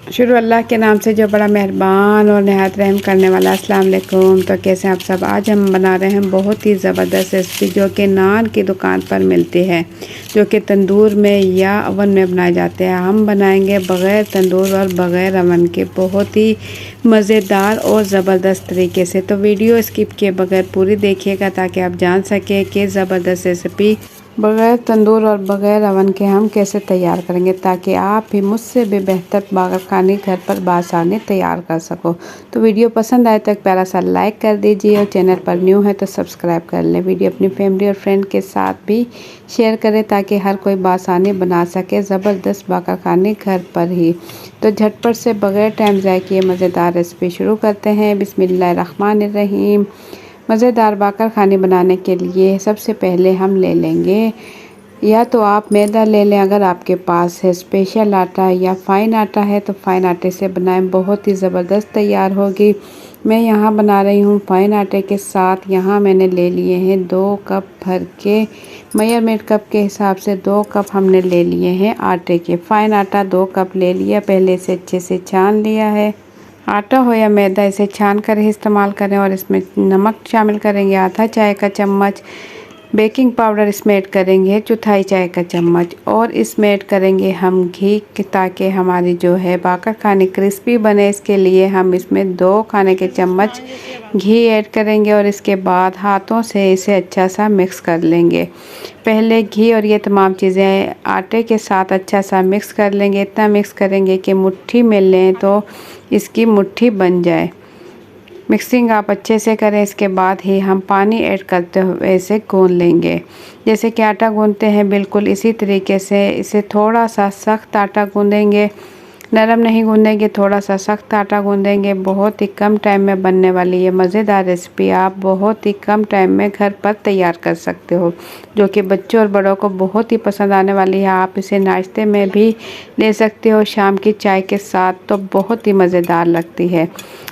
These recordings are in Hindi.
शुरू अल्लाह के नाम से जो बड़ा मेहरबान और नहायत रहम करने वाला। अस्सलाम वालेकुम। तो कैसे हैं आप सब। आज हम बना रहे हैं बहुत ही ज़बरदस्त रेसिपी जो कि नान की दुकान पर मिलती है, जो कि तंदूर में या अवन में बनाए जाते हैं। हम बनाएंगे बग़ैर तंदूर और बग़ैर अवन के, बहुत ही मज़ेदार और ज़बरदस्त तरीके से। तो वीडियो स्किप किए बगैर पूरी देखिएगा ताकि आप जान सकें कि ज़बरदस्त रेसिपी बग़ैर तंदूर और बग़ैर अवन के हम कैसे तैयार करेंगे, ताकि आप भी मुझसे भी बेहतर बागर खाने घर पर बासानी तैयार कर सको। तो वीडियो पसंद आए तो एक प्यारा सा लाइक कर दीजिए और चैनल पर न्यू है तो सब्सक्राइब कर लें। वीडियो अपनी फैमिली और फ्रेंड के साथ भी शेयर करें ताकि हर कोई बासानी बना सके ज़बरदस्त बागर खाने घर पर ही। तो झटपट से बग़ैर टाइम ज़ाय किए मज़ेदार रेसिपी शुरू करते हैं। बिस्मिल्लाहिर्रहमानिर्रहीम। मज़ेदार बाकर खाने बनाने के लिए सबसे पहले हम ले लेंगे, या तो आप मैदा ले लें अगर आपके पास है, स्पेशल आटा या फ़ाइन आटा है तो फ़ाइन आटे से बनाएं, बहुत ही ज़बरदस्त तैयार होगी। मैं यहाँ बना रही हूँ फ़ाइन आटे के साथ। यहाँ मैंने ले लिए हैं 2 कप भर के, मेजरमेंट कप के हिसाब से 2 कप हमने ले लिए हैं आटे के। फ़ाइन आटा 2 कप ले लिया, पहले से अच्छे से छान लिया है। आटा हो या मैदा, इसे छान कर ही इस्तेमाल करें। और इसमें नमक शामिल करेंगे आधा चाय का चम्मच, बेकिंग पाउडर इसमें ऐड करेंगे 1/4 चाय का चम्मच, और इसमें ऐड करेंगे हम घी, ताकि हमारी जो है बाकर खाने क्रिस्पी बने। इसके लिए हम इसमें 2 खाने के चम्मच घी ऐड करेंगे और इसके बाद हाथों से इसे अच्छा सा मिक्स कर लेंगे। पहले घी और ये तमाम चीज़ें आटे के साथ अच्छा सा मिक्स कर लेंगे। इतना मिक्स करेंगे कि मुट्ठी में लें तो इसकी मुट्ठी बन जाए। मिक्सिंग आप अच्छे से करें। इसके बाद ही हम पानी ऐड करते हुए इसे गूंद लेंगे, जैसे कि आटा गूंदते हैं बिल्कुल इसी तरीके से। इसे थोड़ा सा सख्त आटा गूंदेंगे, नरम नहीं गूंदेंगे, थोड़ा सा सख्त आटा गूंदेंगे। बहुत ही कम टाइम में बनने वाली ये मज़ेदार रेसिपी आप बहुत ही कम टाइम में घर पर तैयार कर सकते हो, जो कि बच्चों और बड़ों को बहुत ही पसंद आने वाली है। आप इसे नाश्ते में भी ले सकते हो, शाम की चाय के साथ, तो बहुत ही मज़ेदार लगती है।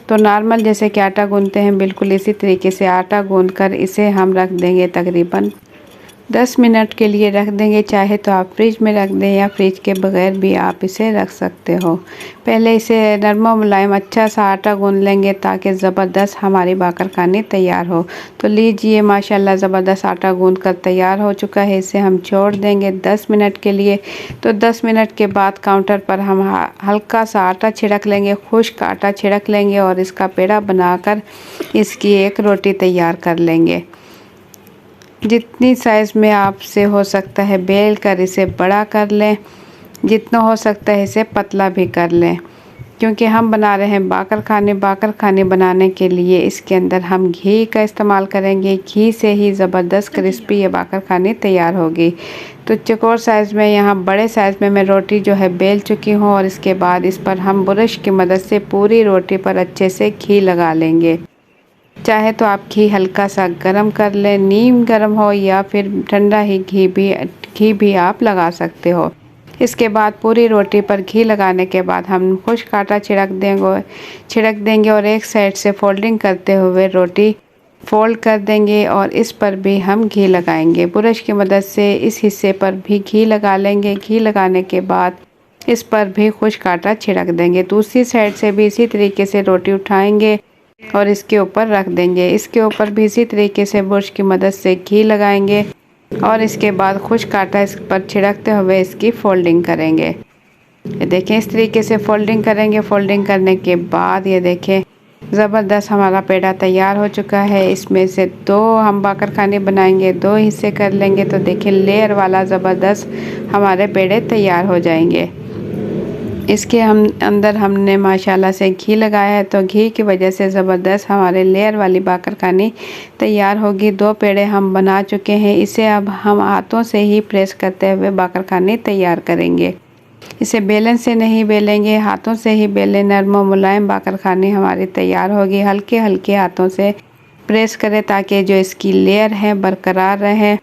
तो नॉर्मल जैसे कि आटा गूंदते हैं बिल्कुल इसी तरीके से आटा गूंदकर इसे हम रख देंगे, तकरीबन 10 मिनट के लिए रख देंगे। चाहे तो आप फ्रिज में रख दें या फ्रिज के बगैर भी आप इसे रख सकते हो। पहले इसे नरम मुलायम अच्छा सा आटा गूंद लेंगे ताकि ज़बरदस्त हमारी बाकर खानी तैयार हो। तो लीजिए माशाल्लाह ज़बरदस्त आटा गूंद कर तैयार हो चुका है। इसे हम छोड़ देंगे 10 मिनट के लिए। तो 10 मिनट के बाद काउंटर पर हम हल्का सा आटा छिड़क लेंगे, खुश्क आटा छिड़क लेंगे और इसका पेड़ा बनाकर इसकी एक रोटी तैयार कर लेंगे। जितनी साइज़ में आपसे हो सकता है बेल कर इसे बड़ा कर लें, जितना हो सकता है इसे पतला भी कर लें, क्योंकि हम बना रहे हैं बाकर खाने। बाकर खाने बनाने के लिए इसके अंदर हम घी का इस्तेमाल करेंगे। घी से ही ज़बरदस्त क्रिस्पी ये बाकर खाने तैयार होगी। तो चौकोर साइज़ में, यहाँ बड़े साइज़ में मैं रोटी जो है बेल चुकी हूँ, और इसके बाद इस पर हम ब्रश की मदद से पूरी रोटी पर अच्छे से घी लगा लेंगे। चाहे तो आप घी हल्का सा गरम कर लें, नीम गरम हो या फिर ठंडा ही घी भी आप लगा सकते हो। इसके बाद पूरी रोटी पर घी लगाने के बाद हम खुश्क आटा छिड़क देंगे और एक साइड से फोल्डिंग करते हुए रोटी फोल्ड कर देंगे और इस पर भी हम घी लगाएंगे। ब्रश की मदद से इस हिस्से पर भी घी लगा लेंगे। घी लगाने के बाद इस पर भी खुश्क आटा छिड़क देंगे। दूसरी साइड से भी इसी तरीके से रोटी उठाएंगे और इसके ऊपर रख देंगे। इसके ऊपर भी इसी तरीके से ब्रश की मदद से घी लगाएंगे और इसके बाद खुश्क आटा इस पर छिड़कते हुए इसकी फोल्डिंग करेंगे। ये देखें इस तरीके से फोल्डिंग करेंगे। फोल्डिंग करने के बाद ये देखें ज़बरदस्त हमारा पेड़ा तैयार हो चुका है। इसमें से 2 हम बाकर खाने बनाएंगे, 2 हिस्से कर लेंगे। तो देखें लेयर वाला ज़बरदस्त हमारे पेड़े तैयार हो जाएंगे। इसके अंदर हमने माशाल्लाह से घी लगाया है, तो घी की वजह से ज़बरदस्त हमारे लेयर वाली बाकर खानी तैयार होगी। 2 पेड़े हम बना चुके हैं। इसे अब हम हाथों से ही प्रेस करते हुए बाकर खानी तैयार करेंगे। इसे बेलन से नहीं बेलेंगे, हाथों से ही बेलें। नरम मुलायम बाकर खानी हमारी तैयार होगी। हल्के हल्के हाथों से प्रेस करें ताकि जो इसकी लेयर है बरकरार रहे।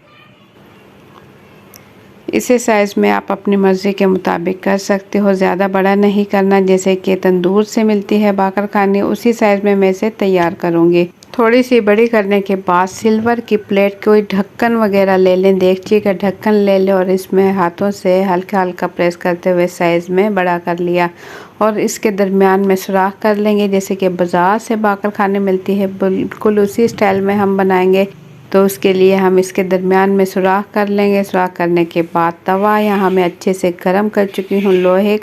इसे साइज़ में आप अपनी मर्ज़ी के मुताबिक कर सकते हो, ज़्यादा बड़ा नहीं करना। जैसे कि तंदूर से मिलती है बाकरखानी, उसी साइज़ में मैं इसे तैयार करूँगी। थोड़ी सी बड़ी करने के बाद सिल्वर की प्लेट कोई ढक्कन वगैरह ले लें, देगची का ढक्कन ले लें और इसमें हाथों से हल्का हल्का प्रेस करते हुए साइज़ में बड़ा कर लिया और इसके दरमियान में सुराख कर लेंगे। जैसे कि बाज़ार से बाकरखानी मिलती है, बिल्कुल उसी स्टाइल में हम बनाएंगे। तो उसके लिए हम इसके दरमियान में सुराख कर लेंगे। सुराख करने के बाद तवा यहाँ मैं अच्छे से गरम कर चुकी हूँ। लोहे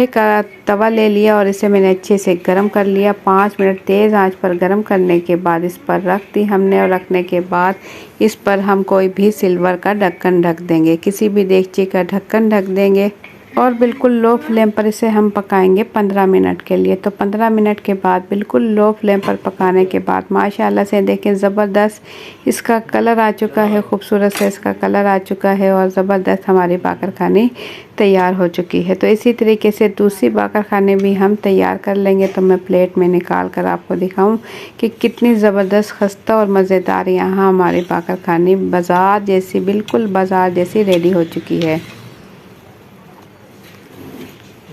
का तवा ले लिया और इसे मैंने अच्छे से गरम कर लिया। 5 मिनट तेज़ आंच पर गरम करने के बाद इस पर रख दी हमने और रखने के बाद इस पर हम कोई भी सिल्वर का ढक्कन ढक देंगे, किसी भी देगची का ढक्कन ढक देंगे और बिल्कुल लो फ्लेम पर इसे हम पकाएंगे 15 मिनट के लिए। तो 15 मिनट के बाद बिल्कुल लो फ्लेम पर पकाने के बाद माशाल्लाह से देखें ज़बरदस्त इसका कलर आ चुका है, खूबसूरत से इसका कलर आ चुका है और ज़बरदस्त हमारी बाकरखानी तैयार हो चुकी है। तो इसी तरीके से दूसरी बाकरखानी भी हम तैयार कर लेंगे। तो मैं प्लेट में निकाल कर आपको दिखाऊं कि कितनी ज़बरदस्त खस्ता और मज़ेदार यहाँ हमारी बाकरखानी बाज़ार जैसी, बिल्कुल बाज़ार जैसी रेडी हो चुकी है।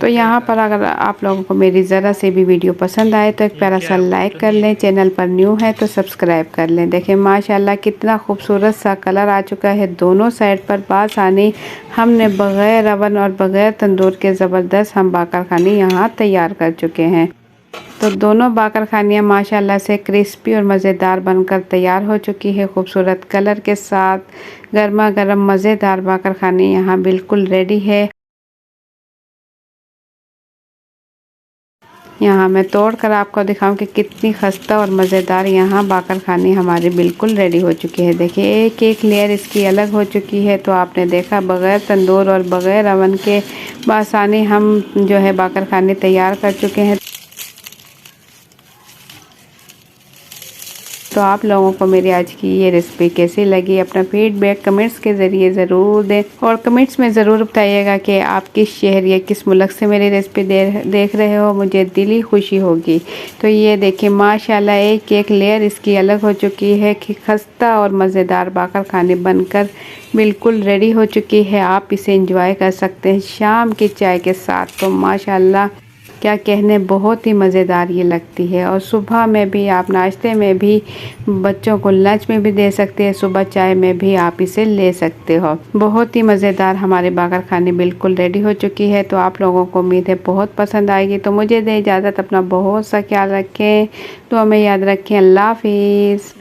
तो यहाँ पर अगर आप लोगों को मेरी ज़रा से भी वीडियो पसंद आए तो एक प्यारा सा लाइक कर लें, चैनल पर न्यू है तो सब्सक्राइब कर लें। देखें माशाल्लाह कितना खूबसूरत सा कलर आ चुका है दोनों साइड पर। बासानी हमने बग़ैर अवन और बग़ैर तंदूर के ज़बरदस्त हम बाकरखानी यहाँ तैयार कर चुके हैं। तो दोनों बाकरखानियाँ माशाल्लाह से क्रिस्पी और मज़ेदार बनकर तैयार हो चुकी है, खूबसूरत कलर के साथ। गर्मा गर्म मज़ेदार बाकरखानी यहाँ बिल्कुल रेडी है। यहाँ मैं तोड़ कर आपको दिखाऊं कि कितनी खस्ता और मज़ेदार यहाँ बाकरखानी हमारी बिल्कुल रेडी हो चुकी है। देखिए एक एक लेयर इसकी अलग हो चुकी है। तो आपने देखा बग़ैर तंदूर और बग़ैर अवन के बासानी हम जो है बाकरखानी तैयार कर चुके हैं। तो आप लोगों को मेरी आज की ये रेसिपी कैसी लगी, अपना फीडबैक कमेंट्स के ज़रिए ज़रूर दें और कमेंट्स में ज़रूर बताइएगा कि आप किस शहर या किस मुल्क से मेरी रेसिपी देख रहे हो, मुझे दिली खुशी होगी। तो ये देखिए माशाल्लाह एक एक लेयर इसकी अलग हो चुकी है कि खस्ता और मज़ेदार बाकरखानी बनकर बिल्कुल रेडी हो चुकी है। आप इसे एंजॉय कर सकते हैं शाम की चाय के साथ। तो माशाल्लाह क्या कहने, बहुत ही मज़ेदार ये लगती है। और सुबह में भी आप नाश्ते में भी, बच्चों को लंच में भी दे सकते हैं, सुबह चाय में भी आप इसे ले सकते हो। बहुत ही मज़ेदार हमारी बाकरखानी बिल्कुल रेडी हो चुकी है। तो आप लोगों को उम्मीद है बहुत पसंद आएगी। तो मुझे दे इजाज़त, अपना बहुत सा ख्याल रखें, तो हमें याद रखें। अल्लाह हाफिज़।